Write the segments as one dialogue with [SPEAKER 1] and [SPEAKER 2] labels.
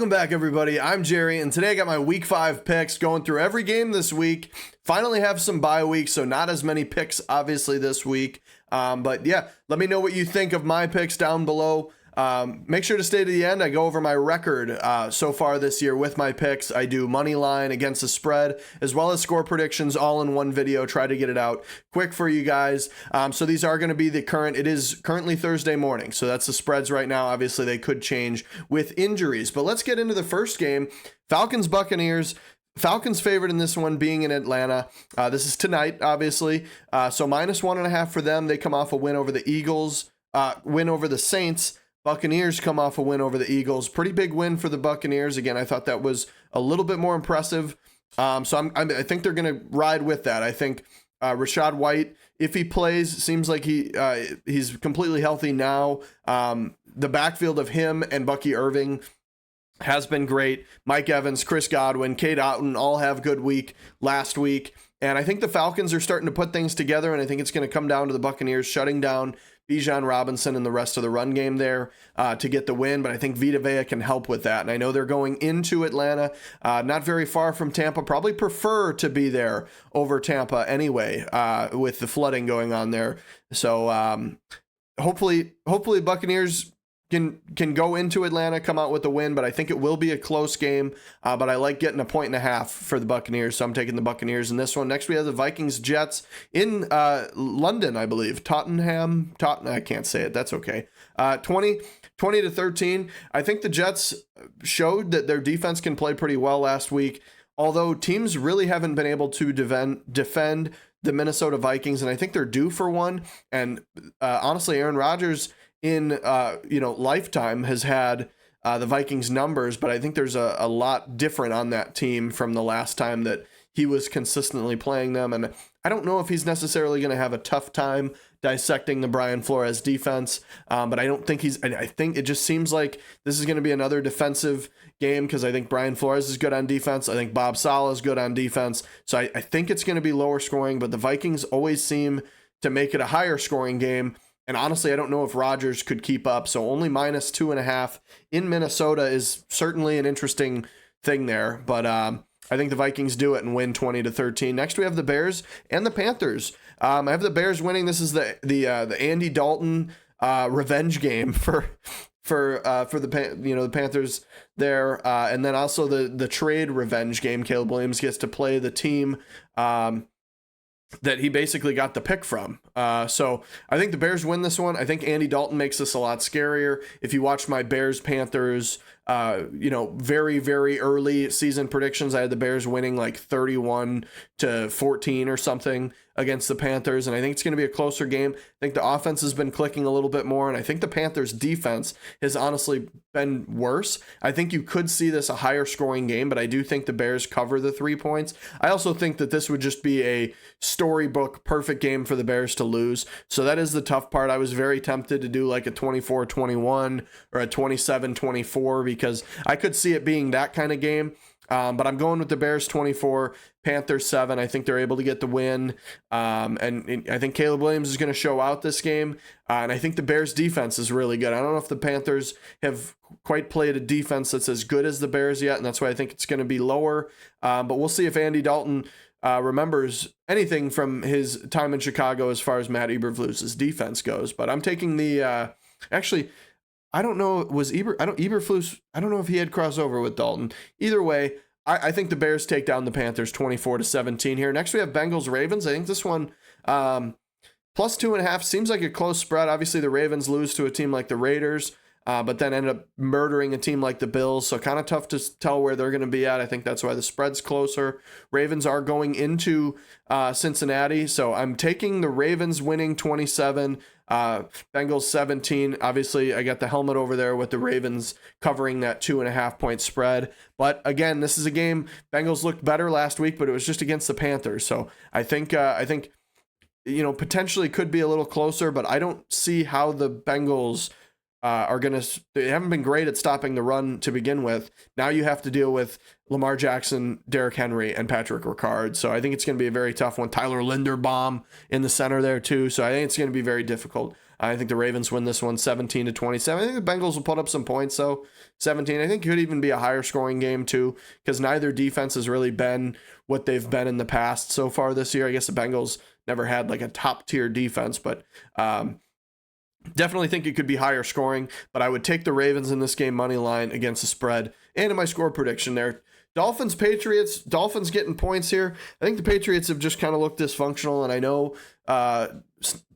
[SPEAKER 1] Welcome back, everybody. I'm Jerry, and today I got my week 5 picks going through every game this week. Finally have some bye weeks, so not as many picks, obviously, this week. But yeah, let me know what you think of my picks down below. Make sure to stay to the end. I go over my record so far this year with my picks. I do money line against the spread, as well as score predictions all in one video. Try to get it out quick for you guys. So these are going to be it is currently Thursday morning. So that's the spreads right now. Obviously, they could change with injuries. But let's get into the first game. Falcons-Buccaneers. Falcons favored in this one being in Atlanta. This is tonight, obviously. So -1.5 for them. They come off a win over the Eagles, win over the Saints. Buccaneers come off a win over the Eagles. Pretty big win for the Buccaneers. Again, I thought that was a little bit more impressive. So I think they're going to ride with that. I think Rachaad White, if he plays, seems like he's completely healthy now. The backfield of him and Bucky Irving has been great. Mike Evans, Chris Godwin, Cade Otton all have good week last week. And I think the Falcons are starting to put things together, and I think it's going to come down to the Buccaneers shutting down Bijan Robinson and the rest of the run game there to get the win, but I think Vita Vea can help with that. And I know they're going into Atlanta, not very far from Tampa, probably prefer to be there over Tampa anyway, with the flooding going on there. So hopefully Buccaneers can go into Atlanta, come out with a win, but I think it will be a close game. But I like getting 1.5 for the Buccaneers, so I'm taking the Buccaneers in this one. Next, we have the Vikings-Jets in London, I believe. Tottenham, I can't say it. That's okay. 20-13. I think the Jets showed that their defense can play pretty well last week, although teams really haven't been able to defend the Minnesota Vikings, and I think they're due for one. And honestly, Aaron Rodgers in lifetime has had the Vikings numbers, but I think there's a lot different on that team from the last time that he was consistently playing them. And I don't know if he's necessarily going to have a tough time dissecting the Brian Flores defense, but I don't think I think it just seems like this is going to be another defensive game because I think Brian Flores is good on defense. I think Bob Saleh is good on defense. So I think it's going to be lower scoring, but the Vikings always seem to make it a higher scoring game. And honestly, I don't know if Rodgers could keep up. So only -2.5 in Minnesota is certainly an interesting thing there. But I think the Vikings do it and win 20-13. Next, we have the Bears and the Panthers. I have the Bears winning. This is the Andy Dalton revenge game for the Panthers there, and then also the trade revenge game. Caleb Williams gets to play the team that he basically got the pick from. So I think the Bears win this one. I think Andy Dalton makes this a lot scarier. If you watch my Bears-Panthers, very, very early season predictions, I had the Bears winning like 31-14 or something against the Panthers, and I think it's going to be a closer game. I think the offense has been clicking a little bit more, and I think the Panthers' defense has honestly been worse. I think you could see this a higher scoring game, but I do think the Bears cover the 3 points. I also think that this would just be a storybook perfect game for the Bears to lose, so that is the tough part. I was very tempted to do like a 24-21 or a 27-24 because I could see it being that kind of game. But I'm going with the Bears 24, Panthers 7. I think they're able to get the win. And I think Caleb Williams is going to show out this game. And I think the Bears defense is really good. I don't know if the Panthers have quite played a defense that's as good as the Bears yet. And that's why I think it's going to be lower. But we'll see if Andy Dalton remembers anything from his time in Chicago as far as Matt Eberflus's defense goes. But I'm taking the I don't know. Eberflus? I don't know if he had crossover with Dalton. Either way, I think the Bears take down the Panthers 24-17 here. Next, we have Bengals Ravens. I think this one +2.5 seems like a close spread. Obviously, the Ravens lose to a team like the Raiders, but then ended up murdering a team like the Bills. So kind of tough to tell where they're going to be at. I think that's why the spread's closer. Ravens are going into Cincinnati, so I'm taking the Ravens winning 27. Bengals 17. Obviously, I got the helmet over there with the Ravens covering that 2.5 point spread. But again, this is a game. Bengals looked better last week, but it was just against the Panthers. So I think potentially could be a little closer, but I don't see how the Bengals they haven't been great at stopping the run to begin with. Now you have to deal with Lamar Jackson, Derrick Henry, and Patrick Ricard. So I think it's going to be a very tough one. Tyler Linderbaum in the center there too. So I think it's going to be very difficult. I think the Ravens win this one 17-27. I think the Bengals will put up some points, so 17. I think it could even be a higher scoring game too, because neither defense has really been what they've been in the past so far this year. I guess the Bengals never had like a top tier defense, but definitely think it could be higher scoring. But I would take the Ravens in this game money line against the spread. And in my score prediction there, Dolphins, Patriots, Dolphins getting points here. I think the Patriots have just kind of looked dysfunctional, and I know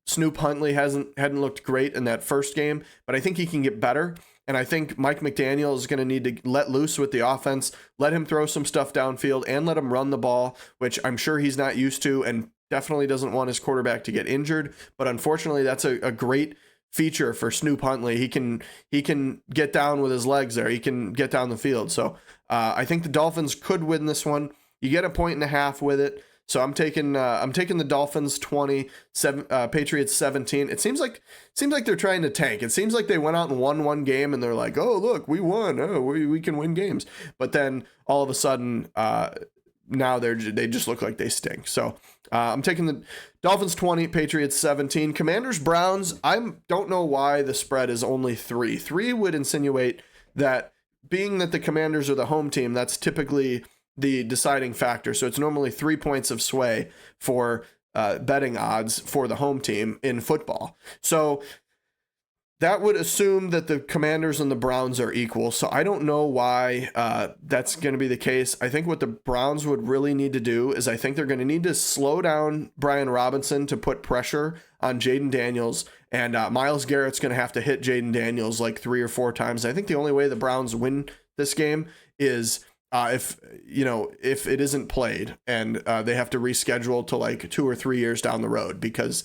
[SPEAKER 1] Snoop Huntley hadn't looked great in that first game, but I think he can get better. And I think Mike McDaniel is going to need to let loose with the offense, let him throw some stuff downfield, and let him run the ball, which I'm sure he's not used to, and definitely doesn't want his quarterback to get injured. But unfortunately, that's a great feature for Snoop Huntley. He can get down with his legs there. He can get down the field. So I think the Dolphins could win this one. You get 1.5 with it. So I'm taking the Dolphins 20, Patriots 17. It seems like they're trying to tank. It seems like they went out and won one game and they're like, oh look, we won. Oh, we can win games. But then all of a sudden, now they just look like they stink. So I'm taking the Dolphins 20, Patriots 17. Commanders Browns. I don't know why the spread is only 3. 3 would insinuate that being that the Commanders are the home team, that's typically the deciding factor. So it's normally 3 points of sway for betting odds for the home team in football. So that would assume that the Commanders and the Browns are equal. So I don't know why that's going to be the case. I think what the Browns would really need to do is I think they're going to need to slow down Brian Robinson to put pressure on Jaden Daniels. And Myles Garrett's going to have to hit Jaden Daniels like 3 or 4 times. I think the only way the Browns win this game is if it isn't played and they have to reschedule to like 2 or 3 years down the road, because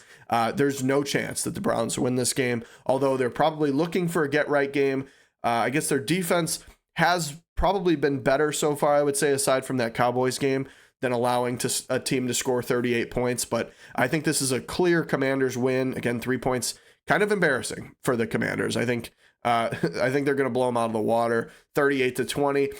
[SPEAKER 1] there's no chance that the Browns win this game, although they're probably looking for a get right game. I guess their defense has probably been better so far, I would say, aside from that Cowboys game, than allowing a team to score 38 points. But I think this is a clear Commanders win. Again, 3 points, kind of embarrassing for the Commanders. I think they're going to blow them out of the water, 38-20.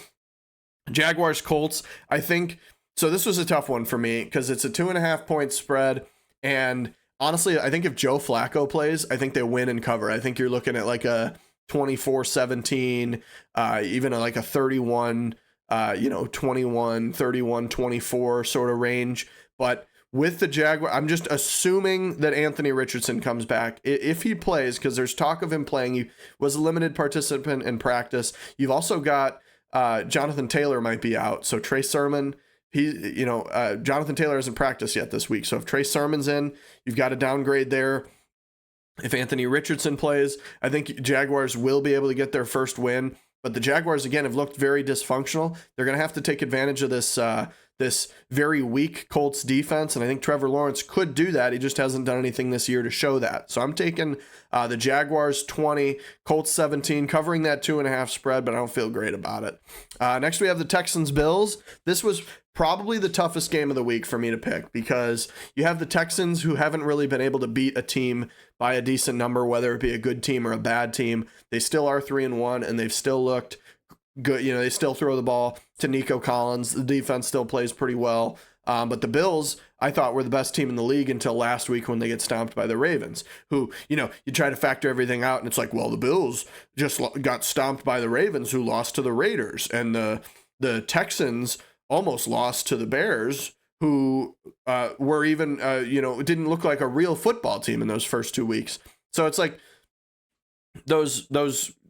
[SPEAKER 1] Jaguars Colts, I think, so this was a tough one for me because it's a 2.5 point spread. And honestly, I think if Joe Flacco plays, I think they win and cover. I think you're looking at like a 24-17, even like a 31, 21, 31, 24 sort of range. But with the Jaguar, I'm just assuming that Anthony Richardson comes back. If he plays, because there's talk of him playing, he was a limited participant in practice. You've also got Jonathan Taylor might be out. So Trey Sermon, Jonathan Taylor hasn't practiced yet this week. So if Trey Sermon's in, you've got a downgrade there. If Anthony Richardson plays, I think Jaguars will be able to get their first win. But the Jaguars, again, have looked very dysfunctional. They're going to have to take advantage of this very weak Colts defense, and I think Trevor Lawrence could do that. He just hasn't done anything this year to show that. So I'm taking the Jaguars 20, Colts 17, covering that 2.5 spread, but I don't feel great about it. Next, we have the Texans Bills. This was probably the toughest game of the week for me to pick, because you have the Texans, who haven't really been able to beat a team by a decent number, whether it be a good team or a bad team. They still are 3-1, and they've still looked good. They still throw the ball to Nico Collins. The defense still plays pretty well. But the Bills, I thought, were the best team in the league until last week when they get stomped by the Ravens, who, you try to factor everything out, and it's like, well, the Bills just got stomped by the Ravens, who lost to the Raiders, and the Texans almost lost to the Bears, who were even, didn't look like a real football team in those first 2 weeks. So it's like those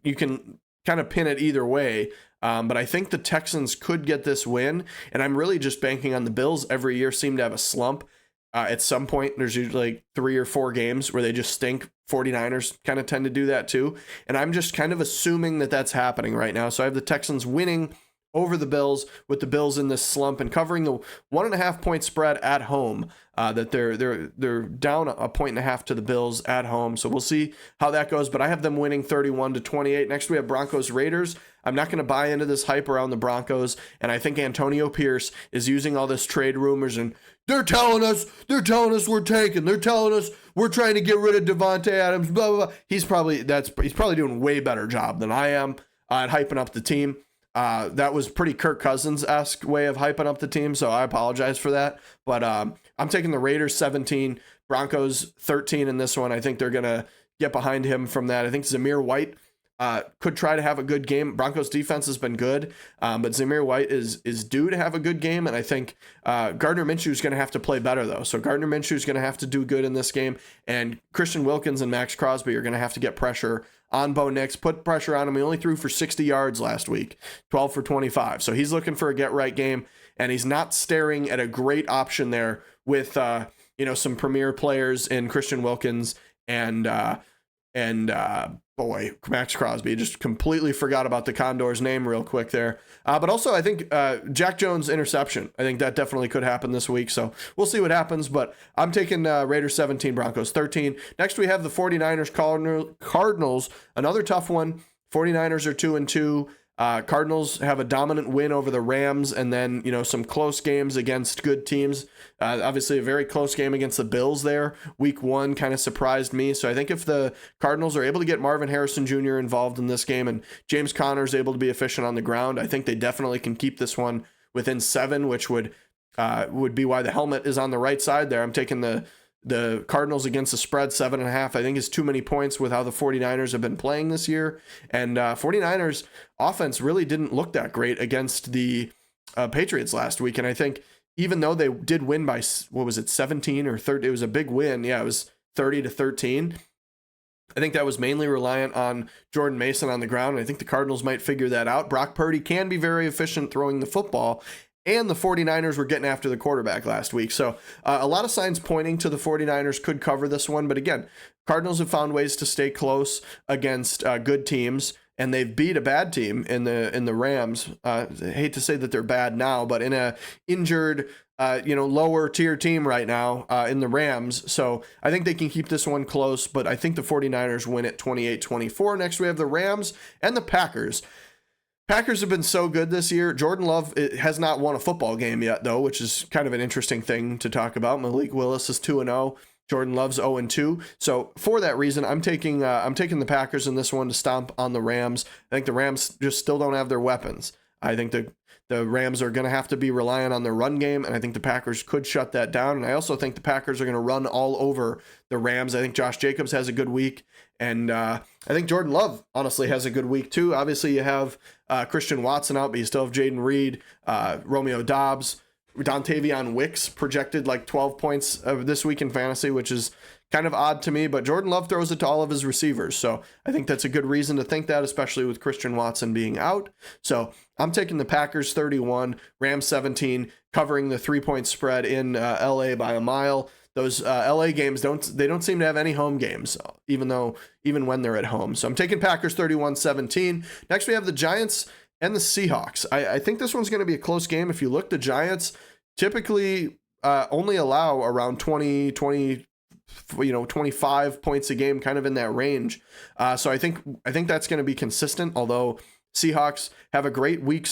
[SPEAKER 1] you can kind of pin it either way. But I think the Texans could get this win, and I'm really just banking on the Bills. Every year seem to have a slump. At some point, there's usually like 3 or 4 games where they just stink. 49ers kind of tend to do that too. And I'm just kind of assuming that that's happening right now. So I have the Texans winning over the Bills, with the Bills in this slump and covering the 1.5 point spread at home. That they're down 1.5 points to the Bills at home. So we'll see how that goes. But I have them winning 31-28. Next, we have Broncos Raiders. I'm not going to buy into this hype around the Broncos, and I think Antonio Pierce is using all this trade rumors, and they're telling us we're tanking. They're telling us we're trying to get rid of Devontae Adams. Blah blah blah. He's probably doing a way better job than I am at hyping up the team. That was pretty Kirk Cousins-esque way of hyping up the team, so I apologize for that. But I'm taking the Raiders 17, Broncos 13 in this one. I think they're going to get behind him from that. I think Zamir White could try to have a good game. Broncos defense has been good, but Zamir White is due to have a good game, and I think Gardner Minshew is going to have to play better, though. So Gardner Minshew is going to have to do good in this game, and Christian Wilkins and Max Crosby are going to have to get pressure on Bo Nix, put pressure on him. He only threw for 60 yards last week, 12 for 25. So he's looking for a get-right game, and he's not staring at a great option there with some premier players in Christian Wilkins and boy, Max Crosby. Just completely forgot about the Condor's name real quick there. But also, I think Jack Jones' interception, I think that definitely could happen this week. So we'll see what happens. But I'm taking Raiders 17, Broncos 13. Next, we have the 49ers Cardinals, another tough one. 49ers are 2-2. Cardinals have a dominant win over the Rams, and then some close games against good teams. Obviously a very close game against the Bills there. Week 1 kind of surprised me. So I think if the Cardinals are able to get Marvin Harrison Jr. involved in this game and James Conner is able to be efficient on the ground, I think they definitely can keep this one within 7, which would be why the helmet is on the right side there. I'm taking the Cardinals against the spread, 7.5, I think is too many points with how the 49ers have been playing this year. And 49ers offense really didn't look that great against the Patriots last week. And I think even though they did win by, 17 or 30, it was a big win. Yeah, it was 30-13. I think that was mainly reliant on Jordan Mason on the ground. And I think the Cardinals might figure that out. Brock Purdy can be very efficient throwing the football, and the 49ers were getting after the quarterback last week. So a lot of signs pointing to the 49ers could cover this one. But again, Cardinals have found ways to stay close against good teams, and they've beat a bad team in the Rams. I hate to say that they're bad now, but in a injured, lower tier team right now in the Rams. So I think they can keep this one close, but I think the 49ers win at 28-24. Next, we have the Rams and the Packers. Packers have been so good this year. Jordan Love has not won a football game yet, though, which is kind of an interesting thing to talk about. Malik Willis is 2-0. Jordan Love's 0-2. So for that reason, I'm taking the Packers in this one to stomp on the Rams. I think the Rams just still don't have their weapons. I think the Rams are going to have to be reliant on their run game, and I think the Packers could shut that down. And I also think the Packers are going to run all over the Rams. I think Josh Jacobs has a good week, and I think Jordan Love honestly has a good week too. Obviously, you have Christian Watson out, but you still have Jaden Reed, Romeo Doubs, Dontavion Wicks projected like 12 points this week in fantasy, which is kind of odd to me, but Jordan Love throws it to all of his receivers. So I think that's a good reason to think that, especially with Christian Watson being out. So I'm taking the Packers 31, Rams 17, covering the 3-point spread in LA by a mile. Those LA games don't seem to have any home games, even when they're at home. So I'm taking Packers 31-17. Next, we have the Giants and the Seahawks. I think this one's going to be a close game. If you look, the Giants typically only allow around 25 points a game, kind of in that range. So I think that's going to be consistent, although Seahawks have a great week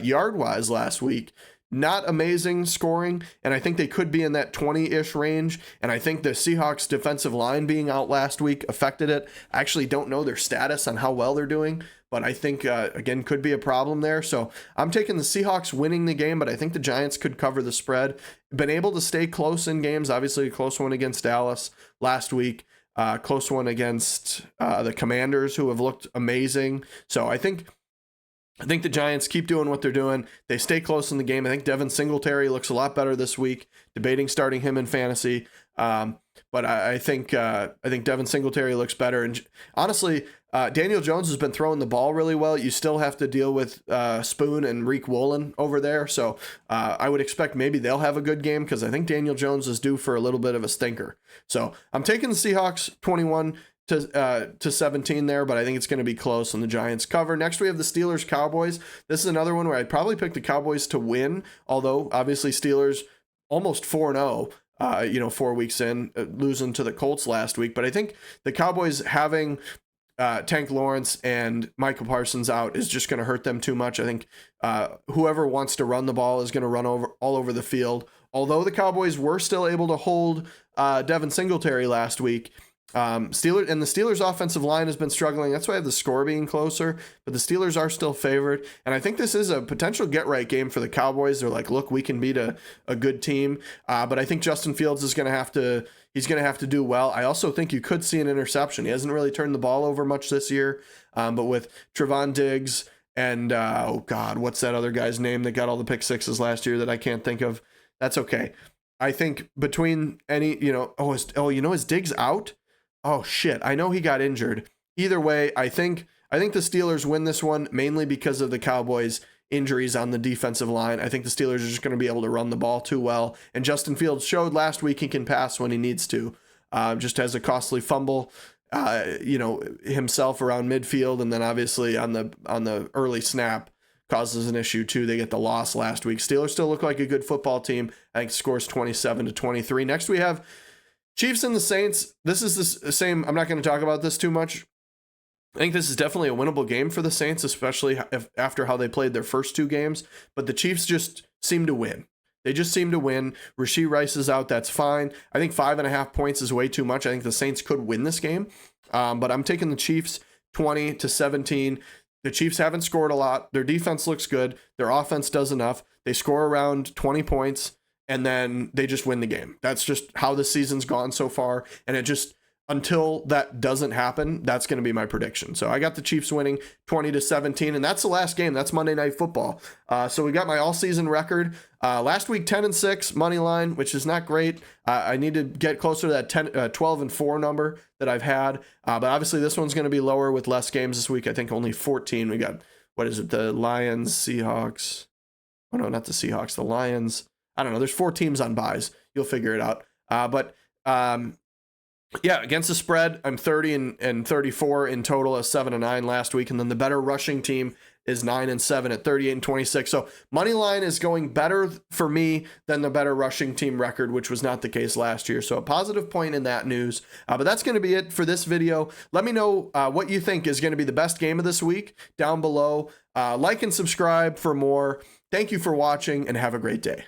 [SPEAKER 1] yard-wise last week. Not amazing scoring, and I think they could be in that 20-ish range, and I think the Seahawks defensive line being out last week affected it. I actually don't know their status on how well they're doing, but I think, again, could be a problem there. So I'm taking the Seahawks winning the game, but I think the Giants could cover the spread. Been able to stay close in games, obviously a close one against Dallas last week, close one against the Commanders, who have looked amazing. So I think the Giants keep doing what they're doing. They stay close in the game. I think Devin Singletary looks a lot better this week. Debating starting him in fantasy, but I think Devin Singletary looks better. And honestly, Daniel Jones has been throwing the ball really well. You still have to deal with Spoon and Reek Woolen over there, so I would expect maybe they'll have a good game because I think Daniel Jones is due for a little bit of a stinker. So I'm taking the Seahawks 21-17 there, but I think it's going to be close and the Giants cover. Next, we have the Steelers Cowboys. This is another one where I'd probably pick the Cowboys to win, although obviously Steelers almost 4-0, 4 weeks in, losing to the Colts last week. But I think the Cowboys having Tank Lawrence and Michael Parsons out is just going to hurt them too much. I think whoever wants to run the ball is going to run all over the field. Although the Cowboys were still able to hold Devin Singletary last week, The Steelers offensive line has been struggling. That's why I have the score being closer, but the Steelers are still favored. And I think this is a potential get right game for the Cowboys. They're like, look, we can beat a good team. But I think Justin Fields is going to have to, he's going to have to do well. I also think you could see an interception. He hasn't really turned the ball over much this year. But with Trevon Diggs and, oh God, what's that other guy's name that got all the pick sixes last year that I can't think of? That's okay. I think between any, is Diggs out? Oh shit, I know he got injured. Either way, I think the Steelers win this one mainly because of the Cowboys' injuries on the defensive line. I think the Steelers are just going to be able to run the ball too well. And Justin Fields showed last week he can pass when he needs to. Just has a costly fumble, himself around midfield, and then obviously on the early snap causes an issue too. They get the loss last week. Steelers still look like a good football team. I think scores 27-23. Next we have Chiefs and the Saints. This is the same. I'm not going to talk about this too much. I think this is definitely a winnable game for the Saints, especially after how they played their first two games. But the Chiefs just seem to win. They just seem to win. Rashee Rice is out. That's fine. I think 5.5 points is way too much. I think the Saints could win this game. But I'm taking the Chiefs 20-17. The Chiefs haven't scored a lot. Their defense looks good. Their offense does enough. They score around 20 points. And then they just win the game. That's just how the season's gone so far. And it just, until that doesn't happen, that's going to be my prediction. So I got the Chiefs winning 20-17, and that's the last game. That's Monday Night Football. So we got my all-season record. Last week, 10-6 money line, which is not great. I need to get closer to that 12-4 number that I've had. But obviously, this one's going to be lower with less games this week. I think only 14. We got, the Lions, Seahawks. Oh, no, not the Seahawks. The Lions. I don't know. There's 4 teams on buys. You'll figure it out. Against the spread, I'm 30 and 34 in total, a 7-9 last week. And then the better rushing team is 9-7 at 38-26. So money line is going better for me than the better rushing team record, which was not the case last year. So a positive point in that news. But that's going to be it for this video. Let me know what you think is going to be the best game of this week down below. Like and subscribe for more. Thank you for watching and have a great day.